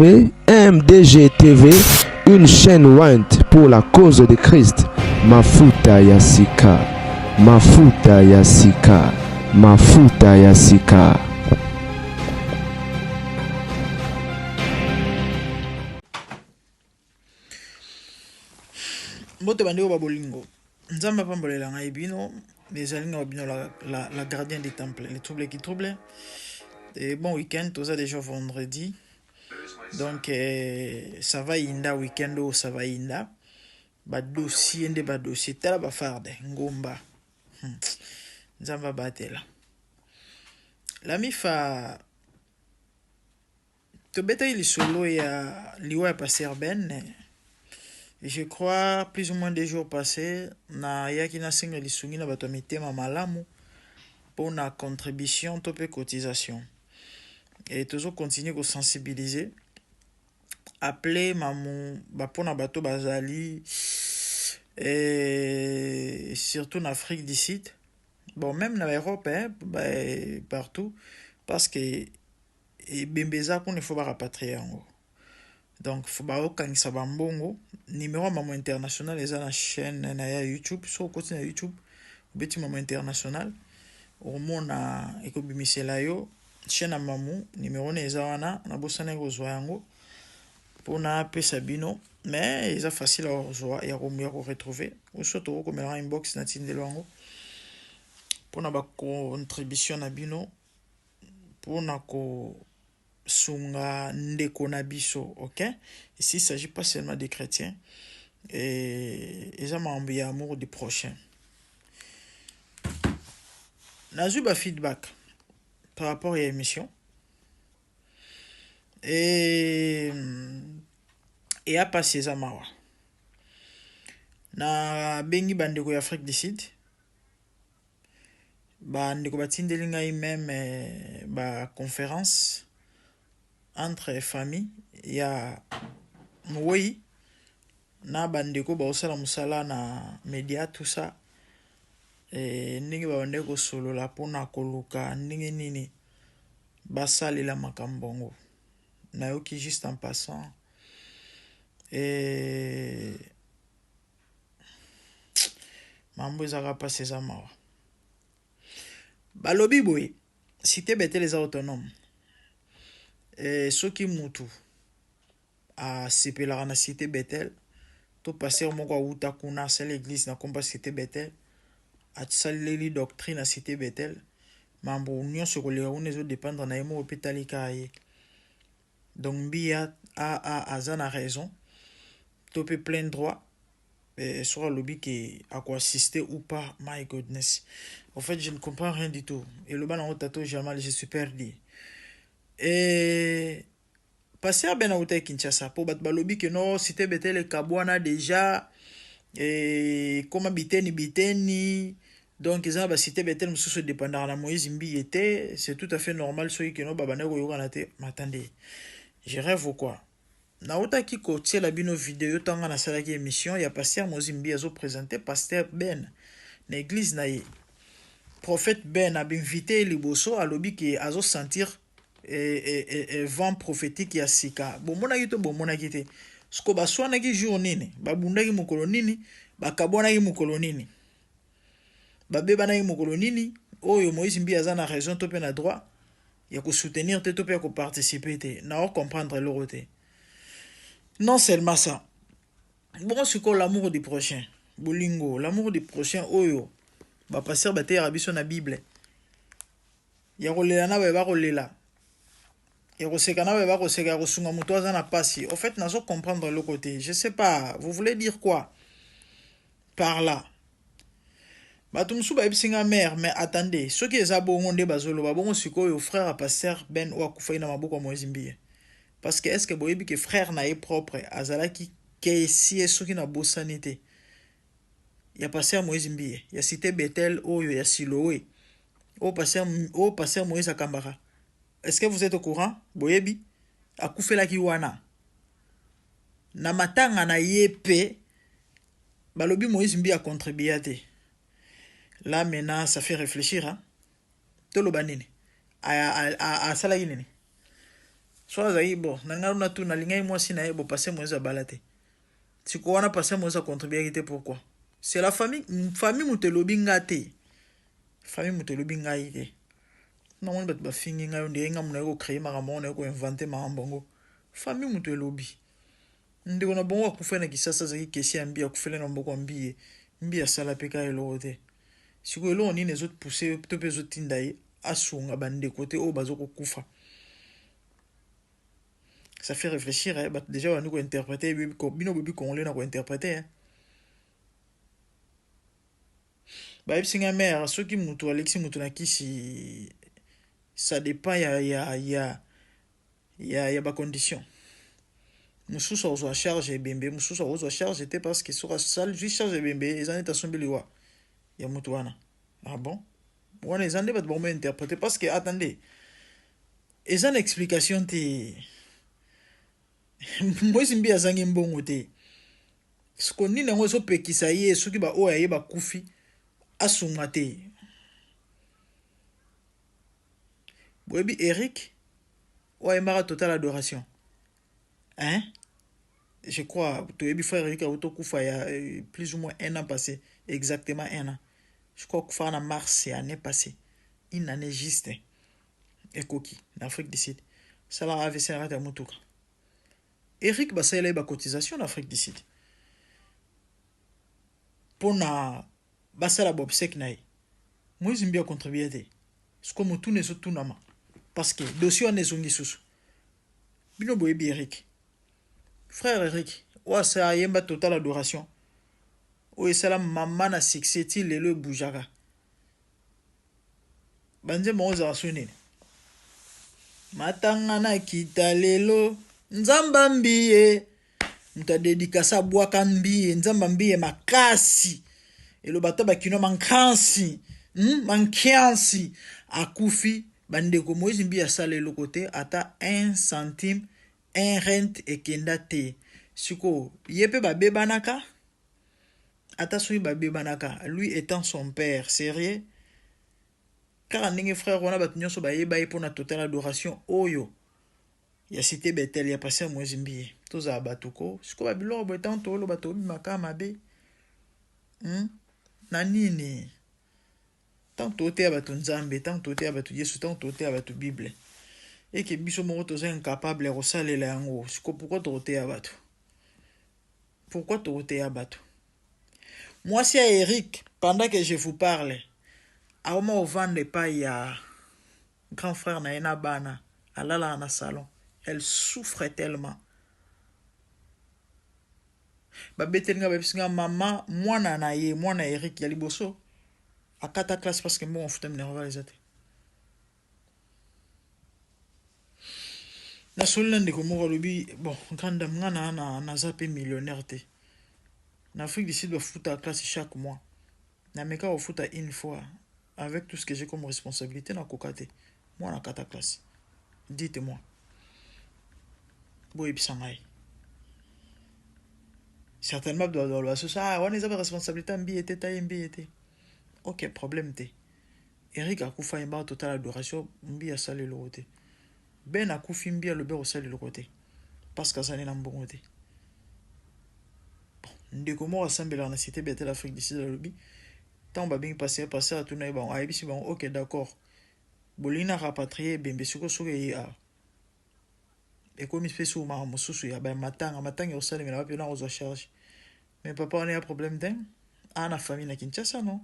MDG TV, une chaîne Wint pour la cause de Christ. Mafuta Yasika, Mafuta Yasika, Mafuta Yasika. Mbote bande ba bolingo. Nzamba pambolela ngai bino, les alinga bino la gardienne du temple, les troubles qui troublent. Et bon week-end, tout ça déjà vendredi. Donc ça va inda week-end ou ça va inda. Ba dossier ndé ba dossier tala ba farde ngomba. Nzamba batela. La mifa to beta il solo ya liwa passer ben. Je crois plus ou moins des jours passés, na yaki na singa lisungi na bato mitema malamu pour na contribution topé cotisation. Et toujours continuer de sensibiliser. Appeler maman pour na bato bazali et surtout en Afrique d'ici. Bon, même en Europe, hein, partout, parce que et bembeza qu'on ne faut pas rapatrier en haut. Donc, il faut que ça va mbongo. Numéro maman international, les la chaîne na YouTube, sur le côté de YouTube, petit maman international. Au moins, na ekobimisela yo chaîne maman numéro les wana na bosana ko yango pour na pesa bino, mais ils a facile à rejoindre et à retrouver. Ou surtout comme la inbox na tindelo yango pour na ba contribution na bino pour na ko sunga ndeko na biso, ok? Ici, il ne s'agit pas seulement des chrétiens. Et ils ont envie amour du prochain. Nazu ba feedback par rapport à l'émission. Et à passer à Mawa. Na bengi bandeko Afrique du Sud. Bandeko batindelinga même ba conférence entre familles, il y a oui na bandeko ba osala musala na média tout ça et ndenge ba bandeko solo la pona koluka ndenge nini basali la makambongo na yoki juste en passant et mambo ezaka pas ces amawa balobi boy cité bete les autonomes. Et ceux qui mutu à sepelaka na cité Bethel to passer moko uta kuna c'est l'église na komba cité Bethel a saleli doctrine à cité Bethel mambo union sur les unezo dépendre na emo opitalika ye donc bia a azana raison to pe plein droit et sur le lobby qui à quoi assister ou pas, my goodness, en fait je ne comprends rien du tout et le ban en tato Jamal je suis perdu. Et passer à Benauta Kinshasa pour battre balobi que non, cité Bethel et Kabwana déjà et comment biteni donc ils ont cité Bethel monsieur se dépendant la Moïse Mbi était c'est tout à fait normal ceux qui n'ont pas bané ko yokanate m'attendez je rêve ou quoi na ota ki ko tie la bino vidéo tanga na sala ki émission ya pasteur Moïse Mbi azo présenter pasteur Ben na église na ye prophète Ben a invité liboso à lobi qui azo sentir et vent prophétique ya sika bomona kito bomona kite sko baswana ki jour nini babunda ki mokolo nini bakabona ki mokolo nini babeba na ki mokolo nini oyo Moïse Mbi aza na raison to pe na droit ya ko soutenir te to pe ko participer te na comprendre le côté non seulement ça bon c'est quoi l'amour du prochain bolingo l'amour du prochain oyo ba passer ba te rabiso na bible ya ko lela na ba ko lela. Et au fait, nous allons comprendre le côté. Je ne sais pas, vous voulez dire quoi par là? Batumsu ba ipsinga mère, mais attendez, ceux qui sont bon de bazolo, ba bon siko yo frère pasteur Ben ou akufai na maboko Moïse Mbi. Parce que est-ce que boyebi que frère na est propre, azala ki ke si ceux qui na bosanité. Ya pasteur Moïse Mbi, ya cité Bethel oyo ya Siloé. O pasteur Moïse Akambara. Est-ce que vous êtes au courant? Boyebi akufela ki wana na matanga na yepe balobi Moïse Mbi a contribué. Là maintenant ça fait réfléchir hein. Tolo banini a sala nini so azali bon nanga na tu na lingai mwasi na ye bo passer mweza balate siko wana passer mweza contribuer te pourquoi c'est la famille mutelobi ngate famille mutelobi ngai te na moni bat ba fingi ngai onde nga muna ko créer makambo na ko inventer makambo famille mutelobi ndeko na bongo akufena kisasa zaki kesi ya mbi akufela na mboko mbi mbi asala peka elo te siko elo ni les autres pousser to pe zo tindai asunga bande côté o bazoko kufa. Ça fait réfléchir hein bah déjà on nous interpréter bino bibi congolais na ko interpréter hein ba ipsinga mère ceux qui mutu Alexis mutu na kisi ça dépend ya ba condition mususu ozo charge bembe mususu ozo charge était parce que sur salle juste charge bembe les années tason biliwa ya mutu wana ah bon wana les années ba bon interpréter parce que attendez ils ont une explication te moi simbi azangi mbongo te siko nini ngo so pekisa ye soki ba oya ye ba kufi asunga te boyebi Eric oya mara total adoration hein je crois toyebi frère Eric auto kufa ya plus ou moins un an passé exactement un an je crois kufa en mars année passée une année juste et koki en Afrique du Sud ça la AVC na mutuka Eric basala ba cotisation en Afrique du Sud pona basala bob sek nae moi zimbia contribuer te sko mutu ne so tunama parce que dossier on ezongi susu bino boyebi Eric frère Eric wa sa yemba total adoration o esala mama na succès ti lelo bujaka banze moza asuni matanga na kita lelo nzamba mbiye nta dedikasa bwaka mbiye nzamba mbiye makasi elo bato bakino mankansi mankiansi akufi bandeko Moïse mbiya sale le côté ata 1 centime 1 rent ekenda te siko yepe babebanaka ata sui babebanaka lui étant son père sérieux car ndenge frère wana bato nyonso bayeba epona total adoration oyo ya cité Bethel ya passé Moïse mbiye toza batuko siko babilo boetan to lo bato bimaka mabe na nini tant tote ya bato nzambe tant tote ya bato Yesu tant tote ya bato Bible et que biso moko toza incapable ya kosalela yango siko pourquoi tote ya bato moi c'est Eric pendant que je vous parle aoma ovande pa ya grand frère na ena bana alala na salon elle souffre tellement babetelinga babisinga mama mwana na ye mwana Eric ya liboso akata classe parce que bon on fout nerveux les autres na solina ndeko moko alobi bon grande mwana na zape millionnaire te na Afrique du Sud bafuta classe chaque mois na meka bafuta une fois avec tout ce que j'ai comme responsabilité na kokate moi na kata classe dites-moi boy bisangai certainement dans le ça on les a responsabilité mbi était taille mbi était OK problème te Eric akufa yamba total adoration mbi a salé le côté ben akufi mbi a le beau salé le côté parce que ça n'est mbongo te ndeko mo assemblée na cité Bethel Afrique du Sud le lobby tant ba bien passer à tout na bon aibi si bon OK d'accord bolina rapatrier bembe suko ya et comme il fait sur ma mususu ya ba matanga au salé mais là on doit charge mais papa on a un problème d'un ana famille na Kinshasa non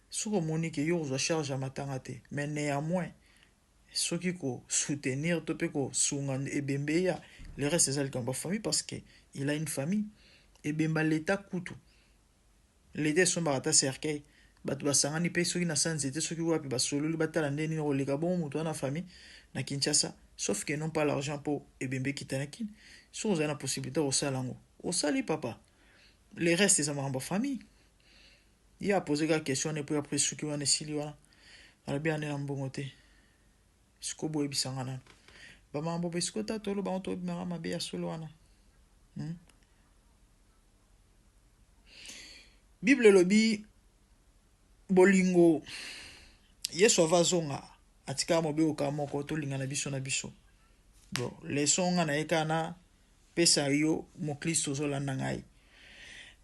suko monique yo doit charge à matanga te mais néanmoins ce qui ko soutenir to pe ko sunga e bembe ya le reste c'est comme famille parce que il a une famille et bemba l'état kutu l'état son barata cercueil bato basangani pe soki na sanzete soki wapi basololi batala ndeni roleka bon mutu na famille na Kinshasa sauf que non pas l'argent pour ebembe kitanaki so on a la possibilité au salango au sali papa les restes des membres famille il a posé la question et puis après ce qui on est sili wana ala bien na mbongote siko boy bisangana ba mambo biskota tolo ba to mara mabe ya solo wana Bible lobi bolingo yeso avazonga atika mobe okamoko to linga na biso Bon, leçon nga na ekana pesa yo mo Kristo zolanda ngai.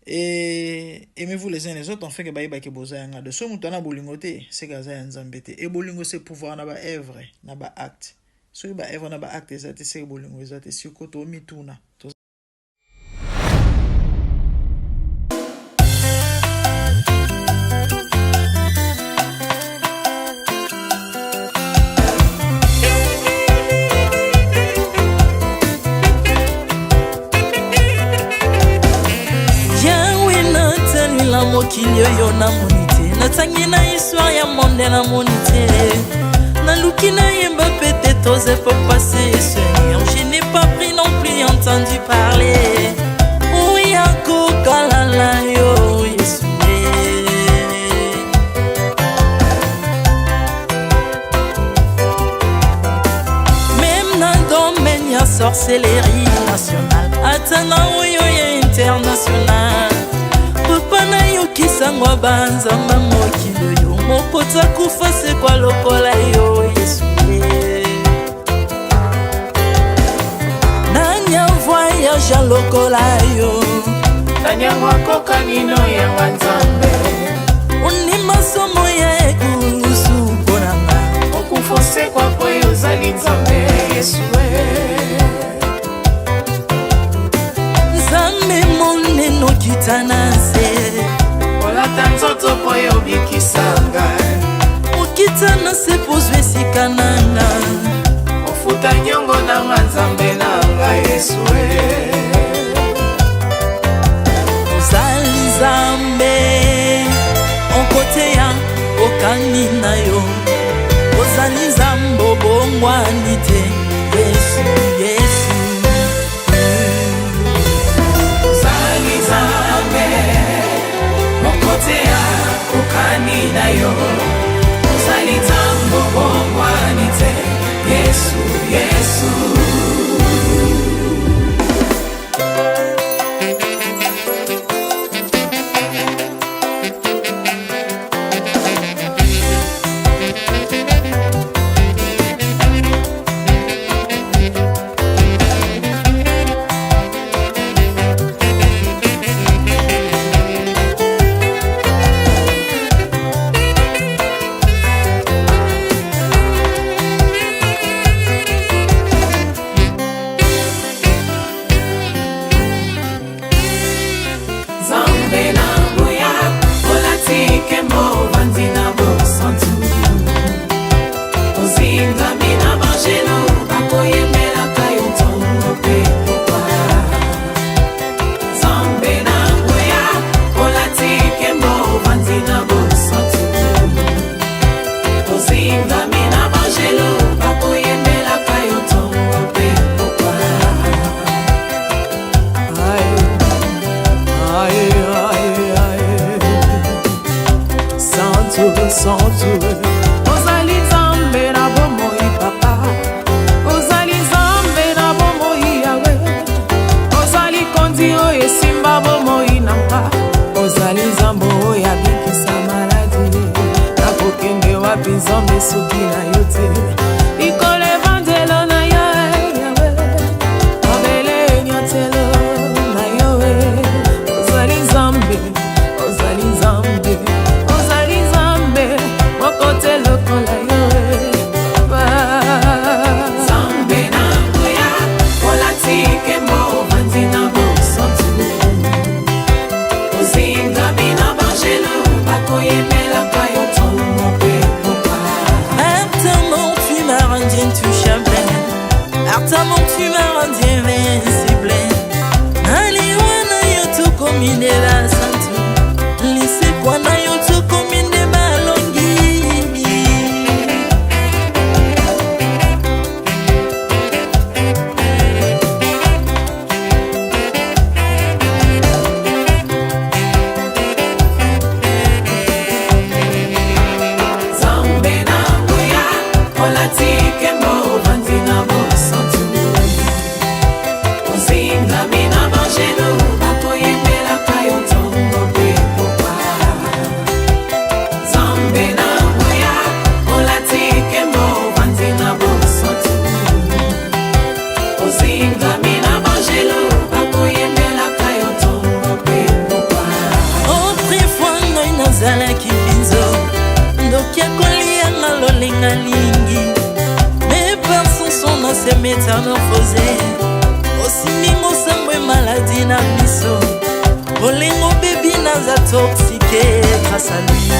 Et aimez-vous les uns les autres, en fait que baïba ke boza yanga de so mutana bolingo te c'est gaza ya nzambe te. Et bolingo c'est pouvoir na ba œuvre na ba acte. So ba œuvre na ba acte ezate c'est bolingo ezate si ko to mituna. mokili oyo namoni te natangi na histoire ya monde namoni te naluki nayemba pete toze pour passer Seigneur je n'ai pas pris non plus entendu parler oui akokalala yo Yesu même na domaine ya sorcellerie nationale atana oyo ya international papa na yo kisangwa banzamba mokili yo mokota kufa se kwa lokola yo Yesu nanya voyage lokola yo nanya wakoka nino ya wanzambe uni masomo ya ekulusu konanga okufose kwa poyo zali nzambe Yesu nzambe moneno kitana se olata nzoto poyo bikisanga okitana se pozwe sikananga ofuta nyongo na nzambe nanga Yesu ozali nzambe onkote ya okani na yo ozali nzambe obongwani te Yesu Yesu ozali nzambe onkote ya okani na yo ozali nzambe obongwani te Yesu Yesu ozali nzambe na bomoi papa ozali nzambe na bomoi yawe ozali konzi oyo esimba bomoi nanga ozali nzambe oyo abikisa maladi nakokende wapi nzambe soki na yo te likolo evanzelo na yo yawe mabele enyatelo na yo ozali nzambe ozali nzambe kote lokola yo Zambe na ngoya olatike mo vanzina bosotu ozinga bina bangelo bakoyemela kayo tomo pe popa Artamon tu m'as rendu intouchable Artamon tu m'as rendu invincible Aliwana yoto komine la santu Lise kwa na yoto komine balongi Ozinga mina bangelo bakoyemela kayo métamorphosé osimi mosambwe maladie na biso bolingo bebi naza toxique grâce à lui.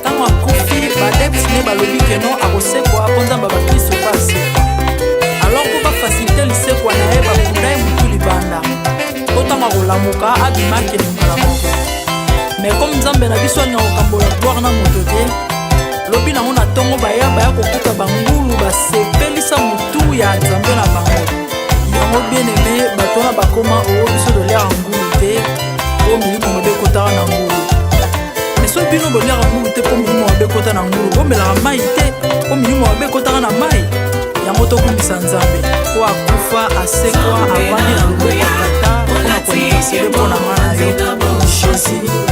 Tango akufi badeptine balobi keno akosekwa po nzamba bakristo basekwa alors po bafacilite lisekwa na ye bakunda ye mutu libanda po ntango akolamuka abimaki elingala moko mais comme nzambe na biso alinga kokambola gloire na moto te lobi nango na ntongo baya kokuta bangulu basepelisa mutu ya nzambe na bango yango bien aimé bato wana bakoma oyo biso dolera ngulu te po milimo mobe ekotaka na ngulu so bino bolera ngulu te po milimo mabe ekota na ngulu bomelaka mai te po milimo mabe ekotaka na mai yango tokumbisa nzambe po akufa asekwa avandi na loboko ya tata mpona kolinga sele mpo na nga na yo Jésus.